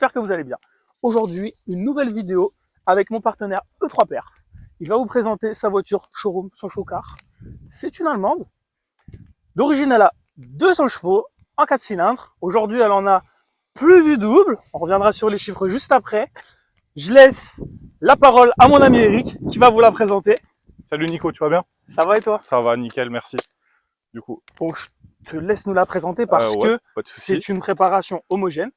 j'espère que vous allez bien. Aujourd'hui, une nouvelle vidéo avec mon partenaire E3Perf. Il va vous présenter sa voiture showroom, son show-car. C'est une Allemande. D'origine, elle a 200 chevaux en 4 cylindres. Aujourd'hui, elle en a plus du double. On reviendra sur les chiffres juste après. Je laisse la parole à mon ami Eric qui va vous la présenter. Salut Nico, tu vas bien? Ça va et toi? Ça va, nickel, merci. Du coup, Bon, je te laisse nous la présenter parce ouais, que pas de souci. c'est une préparation homogène.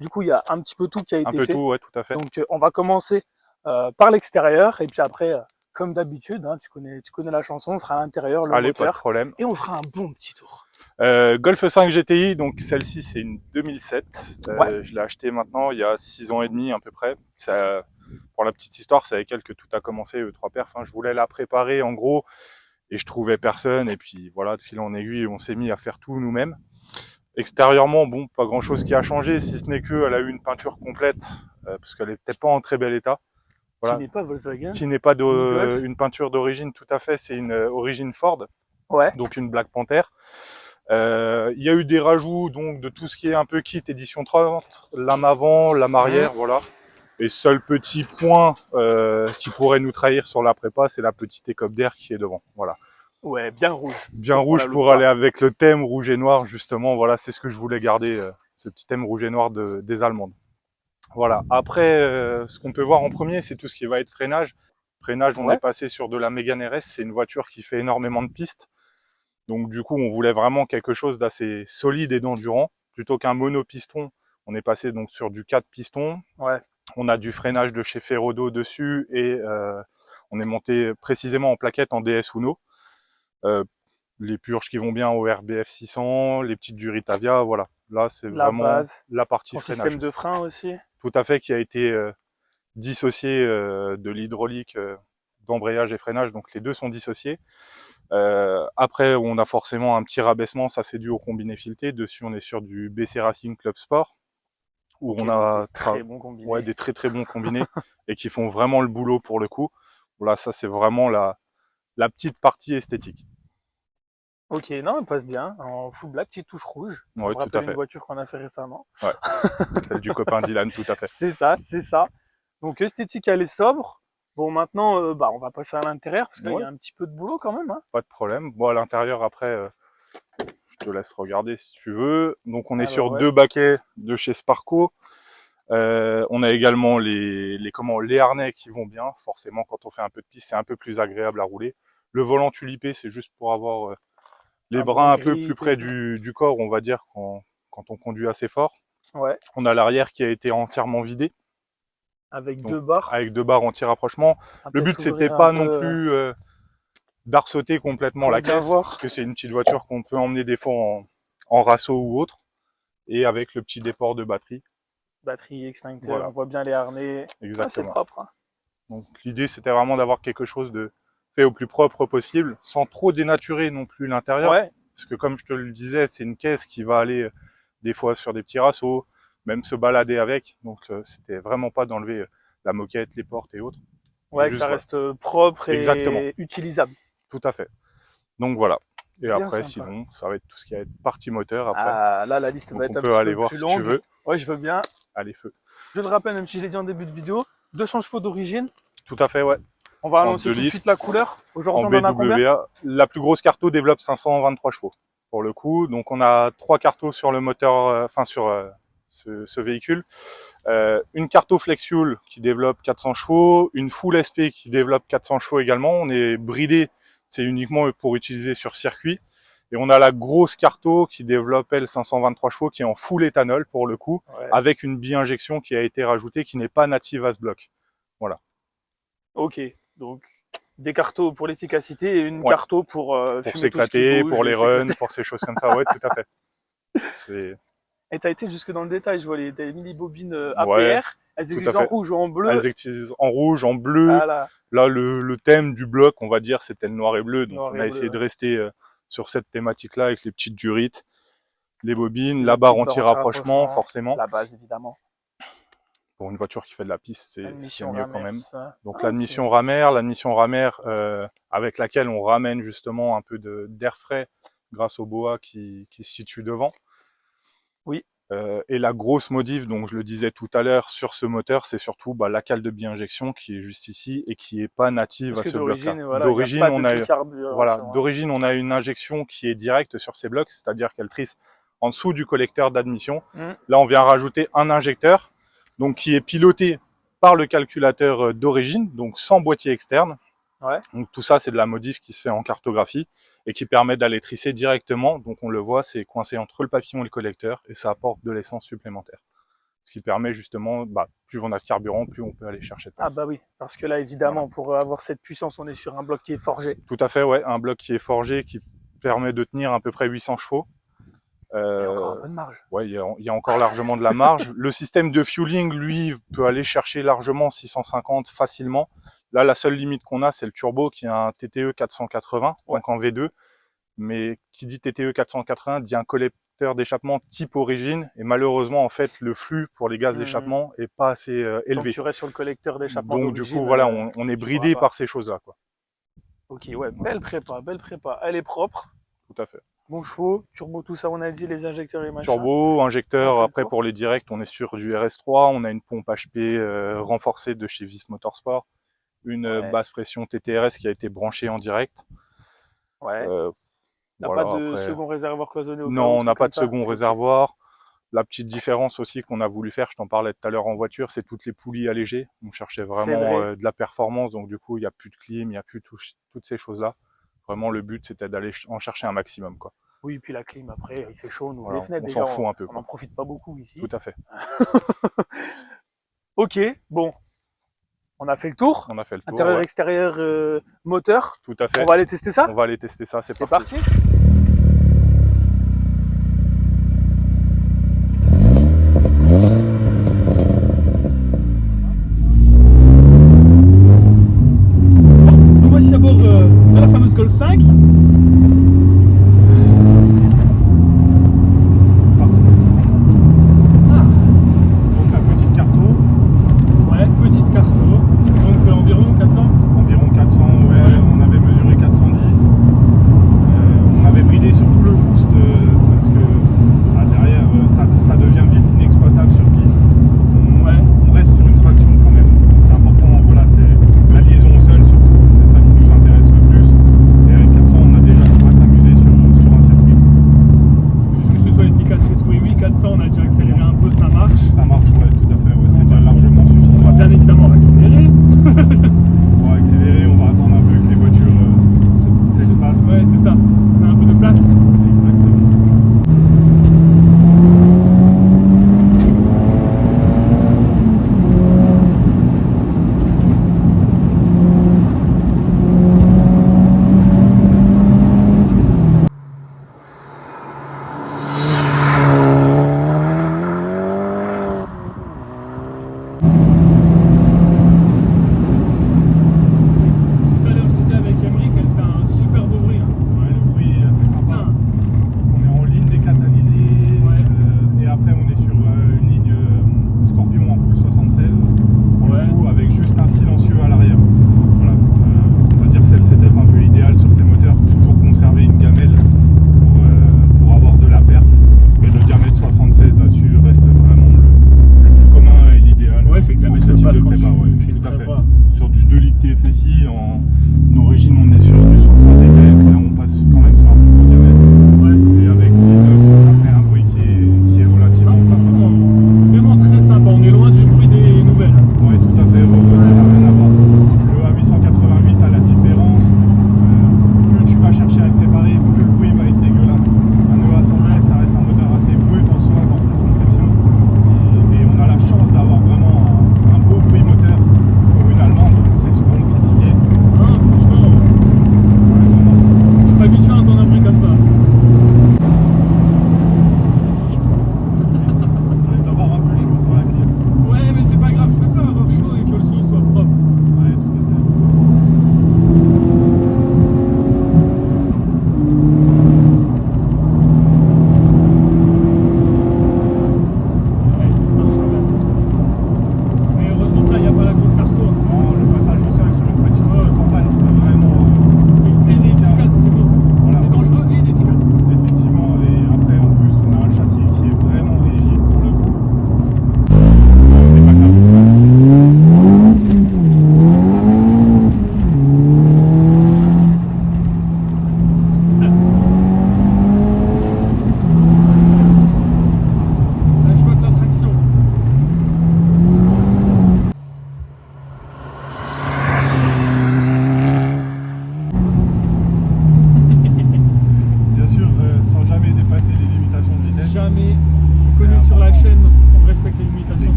Du coup, il y a un petit peu tout qui a Un été peu fait. tout, ouais, tout à fait. Donc, on va commencer par l'extérieur et puis après, comme d'habitude, hein, tu connais la chanson, on fera l'intérieur, le Allez, pas de moteur problème. et on fera un bon petit tour. Golf 5 GTI, donc celle-ci c'est une 2007. Ouais. Je l'ai achetée maintenant il y a 6 ans et demi à peu près. Ça, pour la petite histoire, c'est avec elle que tout a commencé, E3Perf. Je voulais la préparer en gros et je trouvais personne. Et puis voilà, de fil en aiguille, on s'est mis à faire tout nous-mêmes. Extérieurement, bon, pas grand-chose qui a changé, si ce n'est qu'elle a eu une peinture complète, parce qu'elle est peut-être pas en très bel état. Voilà. Qui n'est pas Volkswagen. Qui n'est pas Golf. une peinture d'origine, tout à fait, c'est une origine Ford, Ouais. donc une Black Panther. Il y a eu des rajouts donc de tout ce qui est un peu kit édition 30, lame avant, lame arrière, voilà. Et seul petit point qui pourrait nous trahir sur la prépa, c'est la petite écope d'air qui est devant, voilà. Ouais, bien rouge. Bien rouge pour aller avec le thème rouge et noir, justement, voilà, c'est ce que je voulais garder, ce petit thème rouge et noir des Allemandes. Voilà. Après, ce qu'on peut voir en premier, c'est tout ce qui va être freinage. Freinage, on est passé sur de la Mégane RS, c'est une voiture qui fait énormément de pistes. Donc du coup, on voulait vraiment quelque chose d'assez solide et d'endurant. Plutôt qu'un monopiston, on est passé donc sur du 4 pistons. Ouais. On a du freinage de chez Ferrodo dessus et on est monté précisément en plaquette en DS Uno. Les purges qui vont bien au RBF 600, les petites du Ritavia, voilà. Là, c'est vraiment base, la partie ton freinage. système de frein aussi. Tout à fait, qui a été dissocié de l'hydraulique d'embrayage et freinage, donc les deux sont dissociés. Après, on a forcément un petit rabaissement, ça c'est dû au combiné fileté. Dessus, on est sur du BC Racing Club Sport, où on a des très très bons combinés et qui font vraiment le boulot pour le coup. Voilà, ça c'est vraiment la petite partie esthétique. Ok, non, elle passe bien. En full black, petite touche rouge. Ça me rappelle une voiture qu'on a fait récemment. Ouais, celle du copain Dylan, tout à fait. C'est ça, c'est ça. Donc esthétique, elle est sobre. Bon, maintenant, on va passer à l'intérieur, parce qu'il y a un petit peu de boulot quand même. Hein. Pas de problème. Bon, à l'intérieur, après, je te laisse regarder si tu veux. Donc, on est sur deux baquets de chez Sparco. On a également les harnais qui vont bien. Forcément, quand on fait un peu de piste, c'est un peu plus agréable à rouler. Le volant tulipé, c'est juste pour avoir les bras un peu plus près du corps, on va dire, quand on conduit assez fort. Ouais. On a l'arrière qui a été entièrement vidé. Avec deux barres. Avec deux barres anti-rapprochement. Le but, c'était pas non plus d'arceauter complètement la caisse, parce que c'est une petite voiture qu'on peut emmener des fois en rasso ou autre, et avec le petit déport de batterie. Batterie, extincteur, on voit bien les harnais. Exactement. C'est propre. Hein. Donc l'idée, c'était vraiment d'avoir quelque chose de fait au plus propre possible, sans trop dénaturer non plus l'intérieur. Ouais. Parce que comme je te le disais, c'est une caisse qui va aller des fois sur des petits rassos, même se balader avec. Donc c'était vraiment pas d'enlever la moquette, les portes et autres. Ouais, que ça reste propre et utilisable. Tout à fait. Donc voilà. Et bien après, sinon, ça va être tout ce qui va être partie moteur après. Ah, là, la liste va être un petit peu plus longue. Si tu veux. Ouais, je veux bien. Allez, feu. Je le rappelle, même si je l'ai dit en début de vidéo, 200 chevaux d'origine. Tout à fait, ouais. On va annoncer tout de suite la couleur. Aujourd'hui, on en a combien? La plus grosse carto développe 523 chevaux, pour le coup. Donc, on a 3 cartos sur le moteur, sur ce véhicule. Une carto flex fuel qui développe 400 chevaux. Une full SP qui développe 400 chevaux également. On est bridé, c'est uniquement pour utiliser sur circuit. Et on a la grosse carto qui développe, elle, 523 chevaux, qui est en full éthanol, pour le coup, avec une bi-injection qui a été rajoutée, qui n'est pas native à ce bloc. Voilà. Ok, donc des cartos pour l'efficacité et une carto pour s'éclater, pour les runs, pour ces choses comme ça, ouais, tout à fait. Et t'as été jusque dans le détail, je vois les mini-bobines APR, elles existent en rouge ou en bleu. Elles existent en rouge, en bleu. Voilà. Là, le thème du bloc, on va dire, c'était le noir et bleu, donc on a essayé de rester sur cette thématique-là avec les petites durites, les bobines, la barre anti-rapprochement, forcément. La base, évidemment. Pour une voiture qui fait de la piste, c'est mieux quand même. Donc l'admission ramère avec laquelle on ramène justement un peu d'air frais grâce au boa qui se situe devant. Oui. Et la grosse modif, donc je le disais tout à l'heure, sur ce moteur, c'est surtout la cale de bi-injection qui est juste ici et qui est pas native Parce à que ce bloc-là. d'origine, voilà, il n'y a D'origine, pas on de a bicarburation. Hein. d'origine, on a une injection qui est directe sur ces blocs, c'est-à-dire qu'elle trisse en dessous du collecteur d'admission. Là, on vient rajouter un injecteur, donc qui est piloté par le calculateur d'origine, donc sans boîtier externe. Ouais. Donc tout ça, c'est de la modif qui se fait en cartographie et qui permet d'aller trisser directement. Donc on le voit, c'est coincé entre le papillon et le collecteur et ça apporte de l'essence supplémentaire. Ce qui permet justement, plus on a de carburant, plus on peut aller chercher de place. Ah bah oui, parce que là, évidemment, pour avoir cette puissance, on est sur un bloc qui est forgé. Tout à fait, ouais, un bloc qui est forgé, qui permet de tenir à peu près 800 chevaux. Il y a encore un peu de marge. Ouais, il y a encore largement de la marge. Le système de fueling, lui, peut aller chercher largement 650 facilement. Là, la seule limite qu'on a, c'est le turbo qui a un TTE 480, donc en V2. Mais qui dit TTE 480 dit un collecteur d'échappement type origine. Et malheureusement, en fait, le flux pour les gaz d'échappement est pas assez élevé. Donc tu restes sur le collecteur d'échappement Donc du coup, voilà, on est bridé par ces choses-là, quoi. Ok, ouais, belle prépa, belle prépa. Elle est propre. Tout à fait. Bon chevaux, turbo, tout ça, on a dit, les injecteurs et machin. Turbo, injecteur, après pour les directs, on est sur du RS3, on a une pompe HP renforcée de chez Vis Motorsport, une basse pression TTRS qui a été branchée en direct. Ouais. On n'a voilà, pas de après... second réservoir cloisonné au Non, on n'a pas de second réservoir. La petite différence aussi qu'on a voulu faire, je t'en parlais tout à l'heure en voiture, c'est toutes les poulies allégées. On cherchait vraiment de la performance, donc du coup, il n'y a plus de clim, il n'y a plus toutes ces choses-là. Vraiment, le but, c'était d'aller en chercher un maximum, quoi. Oui, puis la clim, après, il fait chaud, on ouvre les Voilà, fenêtres. on Déjà, s'en fout un peu. On n'en profite pas beaucoup ici. Tout à fait. Ok, bon. On a fait le tour. On a fait le tour. Intérieur, extérieur, moteur. Tout à fait. On va aller tester ça. On va aller tester ça, c'est parti. Nous voici à bord de la fameuse Golf 5.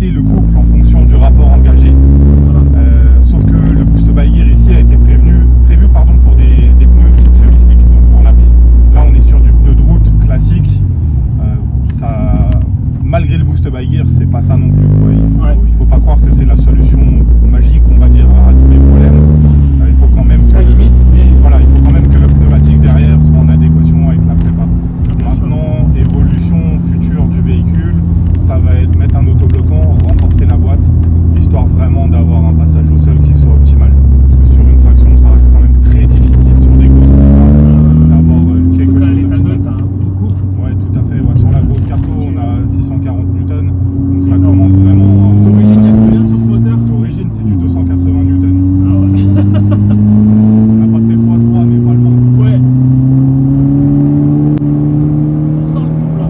adapter le couple en fonction du rapport engagé. Sauf que le boost by gear ici a été prévu pour des pneus type semi-slick, donc pour la piste. Là on est sur du pneu de route classique. Malgré le boost by gear, c'est pas ça non plus, quoi. Il faut pas croire que c'est la solution magique, on va dire, à tous les problèmes. Il faut quand même ça limite, mais voilà, il faut quand même que le pneumatique derrière soit en adéquation avec la prépa. Maintenant, évolution future du véhicule, ça va être mettre un autobloquant, renforcer la boîte, histoire vraiment d'avoir un passage au sol qui soit optimal. Parce que sur une traction, ça reste quand même très difficile sur des grosses puissances d'avoir quelque chose l'éthanol, t'as un gros couple. Ouais, tout à fait. Ouais, sur la grosse carto, on a 640 newtons, donc ça commence vraiment. D'origine, il y a combien sur ce moteur? D'origine, c'est du 280 newtons. Ah ouais. On n'a pas fait x3, mais pas loin. Ouais. On sent le couple là.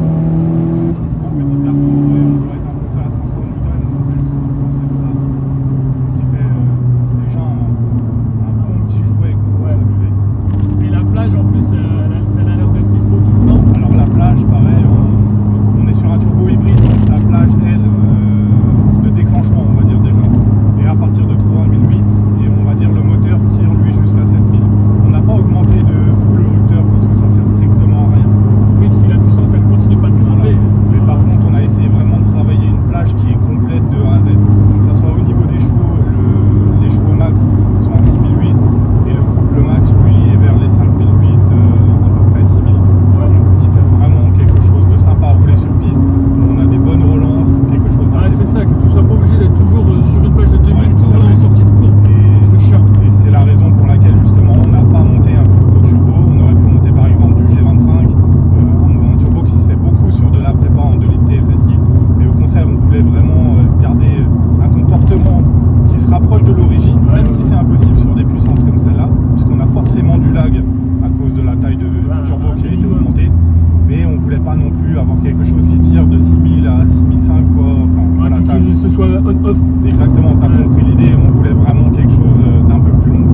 La petite carto, ouais, on doit être à peu près à 500 newtons, donc c'est juste pour ces eaux-là. Ce qui fait déjà un bon petit jouet pour Ouais. s'amuser. Et la plage en plus, elle a l'air d'être dispo tout le temps. Alors la plage, pareil, on est sur un turbo hybride, donc la plage, elle, le déclenchement, on va dire déjà, et à partir de 3008, et on va dire le moteur tire lui jusqu'à 7000. On n'a pas augmenté de full rupteur parce que ça sert strictement à rien. Oui, si la puissance elle continue pas de grimper. Mais par contre, on a essayé vraiment de travailler une plage qui est complète de A à Z. Donc que ça soit au niveau des chevaux, les chevaux max sont à 6008 et le couple max, lui, est vers les 5008, à peu près 6000. Ce qui fait vraiment quelque chose de sympa à rouler sur piste. On a des bonnes relances, quelque chose Ouais, d'assez c'est ça, que tu sois pas obligé d'être toujours sur une plage de 2000 Ouais, tout tours à là, en fait. sortie de cours. C'est chiant. Et c'est la raison pour laquelle justement on n'a pas monté un plus gros turbo. On aurait pu monter par exemple du G25, un turbo qui se fait beaucoup sur de la prépa en 2 litres TFSI, mais au contraire on voulait vraiment garder un comportement qui se rapproche de l'origine, même si c'est impossible sur des puissances comme celle-là, puisqu'on a forcément du lag à cause de la taille du turbo qui a été augmentée. Mais on voulait pas non plus avoir quelque chose qui tire de 6000 à 6005 quoi. Enfin, voilà, Que ce soit on-off. exactement, t'as compris l'idée, on voulait vraiment quelque chose d'un peu plus long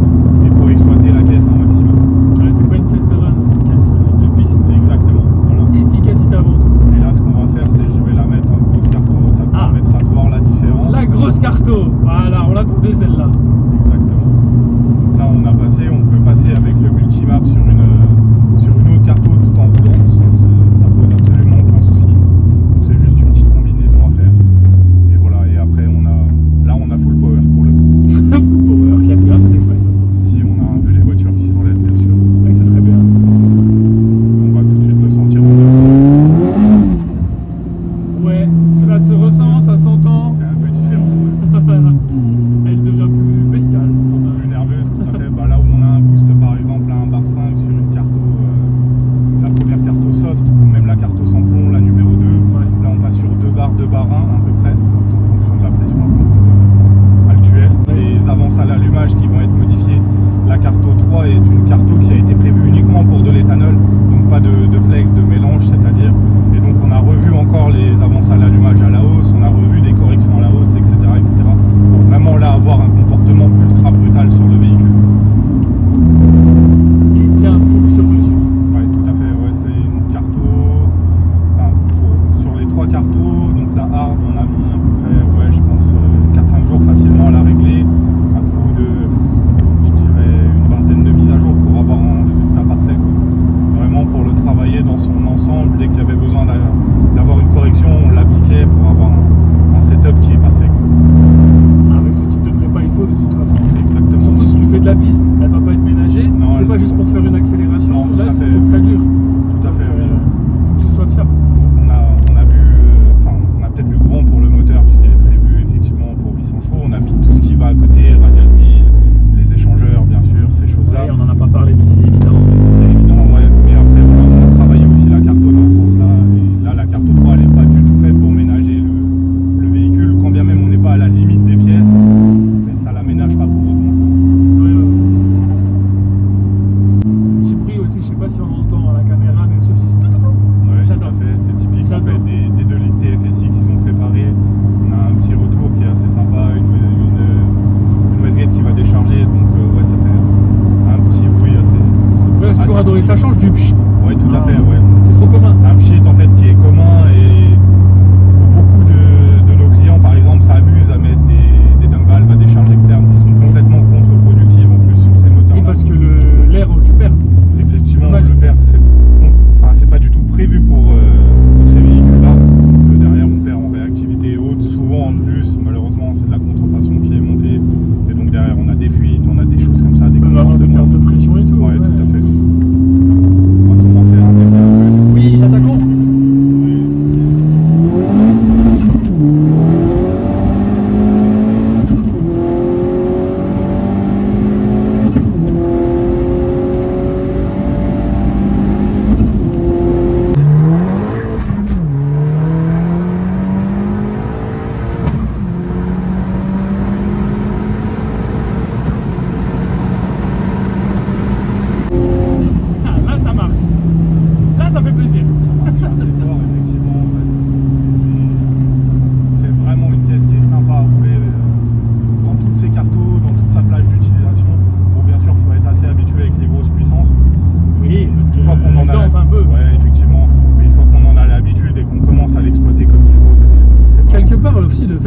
et pour exploiter la caisse un maximum. Ouais, c'est pas une caisse de run, c'est une caisse de piste. Exactement, voilà. Efficacité avant tout. Et là ce qu'on va faire c'est je vais la mettre en grosse carto, ça te permettra de voir la différence. La grosse carto. Voilà, on l'attendait celle-là. Exactement. Donc là on peut passer avec le multimap sur une autre carto tout en roulant, ça pose absolument aucun souci. Donc c'est juste une petite combinaison à faire. Et voilà, et après on a full power pour le coup. Full power, qui a bien cette expression. Si on a un peu les voitures qui s'enlèvent bien sûr. Oui, ça serait bien. On va tout de suite le sentir en deux. Ouais, ça se ressent, ça s'entend. C'est un peu différent. Elle devient plus bestiale. Beaucoup plus nerveuse, tout à fait. Bah, là où on a un boost par exemple à un bar 5 sur une carto, la première carto soft, ou même la carto sans plomb, la numéro 2, là on passe sur 2 barres 1 à peu près, en fonction de la pression actuelle. Les avances à l'allumage qui vont être modifiées. La carto 3 est une carto qui a été prévue uniquement pour de l'éthanol, donc pas de flex, de mélange, c'est-à-dire. Et donc on a revu encore les avances à l'allumage à la hausse, on a revu des corrections à la hausse, etc. Pour vraiment là avoir un comportement ultra brutal sur le véhicule. Et bien full sur mesure. Ouais, tout à fait, ouais, c'est une carto. Sur les 3 cartos, donc la hard, on a mis à peu près, ouais, je pense 4-5 jours facilement à la régler, à coup de, je dirais, une vingtaine de mises à jour pour avoir un résultat parfait, quoi. Vraiment pour le travailler dans son ensemble, dès qu'il y avait besoin d'avoir une correction, on l'appliquait pour avoir un setup qui est parfait, quoi. Avec ce type de prépa, il faut de toute façon. Exactement. Surtout si tu fais de la piste, elle va pas être ménagée. Non, C'est pas juste pour faire une accélération. Non, tout là, à fait. il faut que ça dure. Tout à fait, oui. Faut que ce soit fiable. On a vu, on a peut-être vu grand pour le moteur puisqu'il est prévu effectivement pour 800 chevaux. On a mis tout ce qui va à côté, radial d'huile, les échangeurs bien sûr, ces choses-là. Ouais, on en a pas parlé, mais c'est évident. C'est évident, ouais. Mais après, voilà, on a travaillé aussi la carto dans ce sens-là. Et là, la carto 3, elle n'est pas du tout faite pour ménager le véhicule, quand bien même on n'est pas à la limite des pièces, mais ça la ménage pas pour autant. Ce petit bruit aussi, je sais pas si on l'entend à la caméra, mais sauf si c'est tout. Ouais, J'adore. tout à fait. C'est typique en J'adore. fait des 2 litres TFSI qui sont préparés. On a un petit retour qui est assez sympa, une wastegate qui va décharger, donc ouais, ça fait un petit bruit assez. Ce bruit-là, j'ai toujours adoré. Ça change du pch. Ouais, tout à fait, ouais. C'est trop commun. Un pchit en fait qui est commun et beaucoup de nos clients par exemple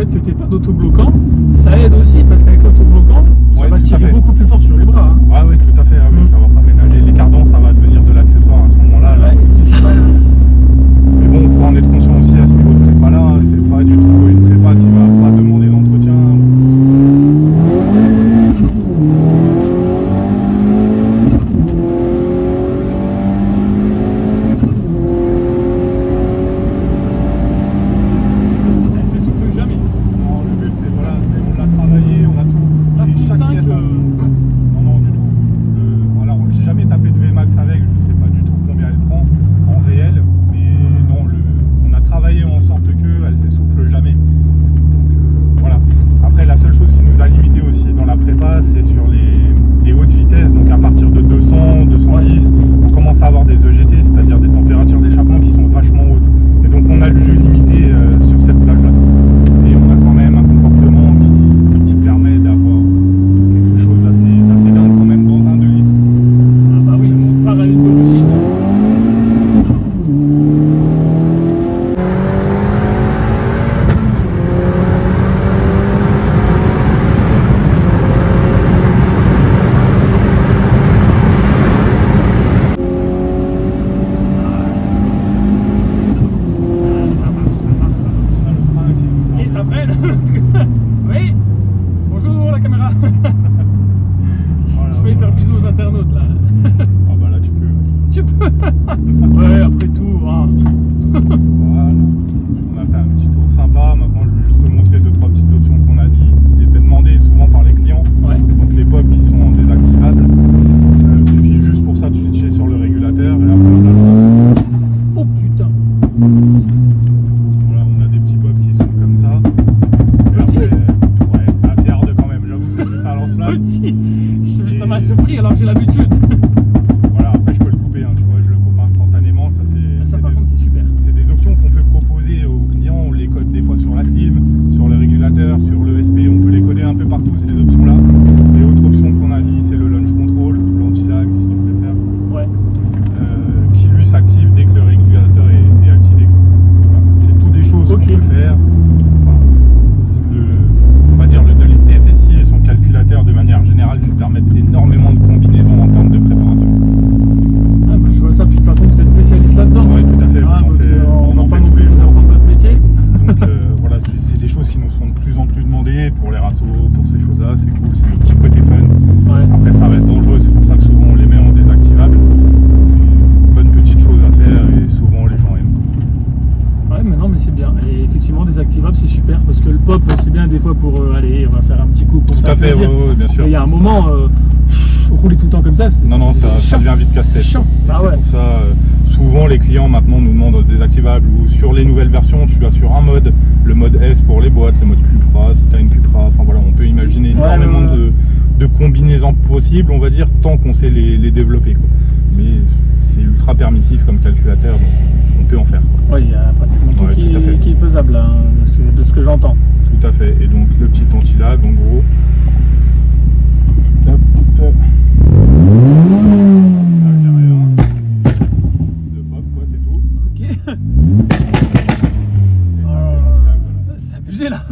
fait que tu n'aies pas d'autobloquant, ça aide aussi parce qu'avec l'autobloquant, ça va tirer beaucoup plus fort sur les bras. Hein. Ah oui, tout à fait, ça va pas ménager. Les cardans, ça va devenir de l'accessoire à ce moment-là. Ouais, c'est ça. Mais bon, il faut en être conscient aussi à ce niveau de prépa-là. C'est pas du tout une prépa qui va pas demander d'entretien. C'est sur les hautes vitesses, donc à partir de 200, 210, on commence à avoir des EGT, c'est-à-dire des températures d'échappement qui sont vachement hautes. Et donc on a le jeu limité sur cette plage-là. Et on a quand même un comportement qui permet d'avoir quelque chose d'assez dingue quand même dans un 2 litres. Ah bah oui, on part à une d'origine. Oui, bonjour la caméra. Voilà, je vais faire bisous aux internautes là. Ah bah là tu peux. Tu peux. Ouais, après tout. Hein. Voilà. On a fait un petit tour sympa. Maintenant je vais juste te montrer 2-3 petites options qu'on a mis, qui étaient demandées souvent par les clients. Ouais. Donc les pop qui sont désactivables. Il suffit juste pour ça de switcher sur le régulateur et après on a le... Oh putain. Voilà, on a des petits pop qui sont comme ça. Ouais, c'est assez hard quand même, j'avoue, c'est plus ça à lance-flamme. Petit. Ça m'a surpris alors que j'ai l'habitude. Voilà, après je peux le couper, hein, tu vois, je le coupe instantanément. Ça par contre c'est super. C'est des options qu'on peut proposer aux clients, on les code des fois sur la clim, sur le régulateur, sur l'ESP, on peut les coder un peu partout ces options-là. Et autre option qu'on a mis, c'est le launch control, l'anti-lag si tu préfères. Ouais. Qui lui s'active dès que le régulateur est activé. Voilà. C'est tout des choses qu'on peut faire. Enfin, on va dire le TFSI et son calculateur de manière générale nous permettent énormément de combinaisons en termes de préparation. Ah bah je vois ça, puis de toute façon vous êtes spécialiste là-dedans. Oui, tout à fait. Ah, on en fait pas non tous les plus vous jours. apprendre votre métier. Donc voilà, c'est des choses qui nous sont de plus en plus demandées pour les rassos, pour ces choses-là. C'est cool, c'est le petit côté fun. Ouais. Après ça reste dangereux, c'est pour ça que souvent on les met en désactivable. Bonne petite chose à faire et souvent les gens aiment. Ouais, mais non, mais c'est bien. Et effectivement, désactivable, c'est super parce que le pop, c'est bien des fois pour aller, on va faire un petit coup pour se faire plaisir. Tout à fait, ouais, bien sûr. Et il y a un moment, rouler tout le temps comme ça, c'est Non, ça devient vite casse-tête. C'est chiant. Ah ouais. C'est pour ça, souvent les clients maintenant nous demandent désactivable ou sur les nouvelles versions, tu as sur un mode, le mode S pour les boîtes, le mode Cupra, si tu as une Cupra, enfin voilà, on peut imaginer énormément de combinaisons possibles, on va dire, tant qu'on sait les développer, quoi. Mais c'est ultra permissif comme calculateur, donc on peut en faire. Oui, il y a pratiquement tout, qui est faisable, hein, de ce que j'entends. Tout à fait. Et donc le petit anti-lag, en gros. Hop. Là, j'ai rien. Le pop, quoi, c'est tout. Ok. Et ça, c'est l'anti-lag, voilà. C'est abusé là.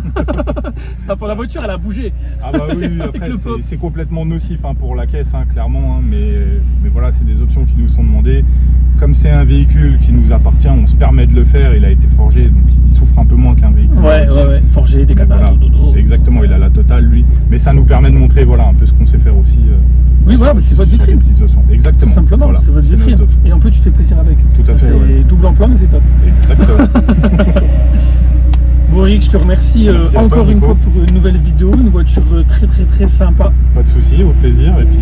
Ça, pour la voiture, elle a bougé. Ah bah oui, après c'est complètement nocif hein, pour la caisse, hein, clairement, hein, mais voilà, c'est des options qui nous sont demandées. Comme c'est un véhicule qui nous appartient, on se permet de le faire, il a été forgé, donc il souffre un peu moins qu'un véhicule. Ouais, forgé, des voilà. Exactement, il a la totale lui, mais ça nous permet de montrer voilà, un peu ce qu'on sait faire aussi. Oui, voilà, c'est votre vitrine. Exactement. Tout simplement, voilà, c'est votre vitrine. Et en plus, tu te fais plaisir avec. Tout à fait. C'est double emploi, mais c'est top. Exactement. Bon Eric, je te remercie encore une fois pour une nouvelle vidéo, une voiture très sympa. Pas de souci, au plaisir, et puis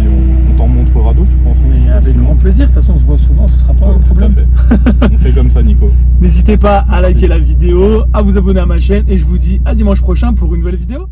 on t'en montrera d'autres, je pense. Mais avec grand plaisir, de toute façon on se voit souvent, ce sera pas un problème. Tout à fait. On fait comme ça Nico. N'hésitez pas à liker la vidéo, à vous abonner à ma chaîne, et je vous dis à dimanche prochain pour une nouvelle vidéo.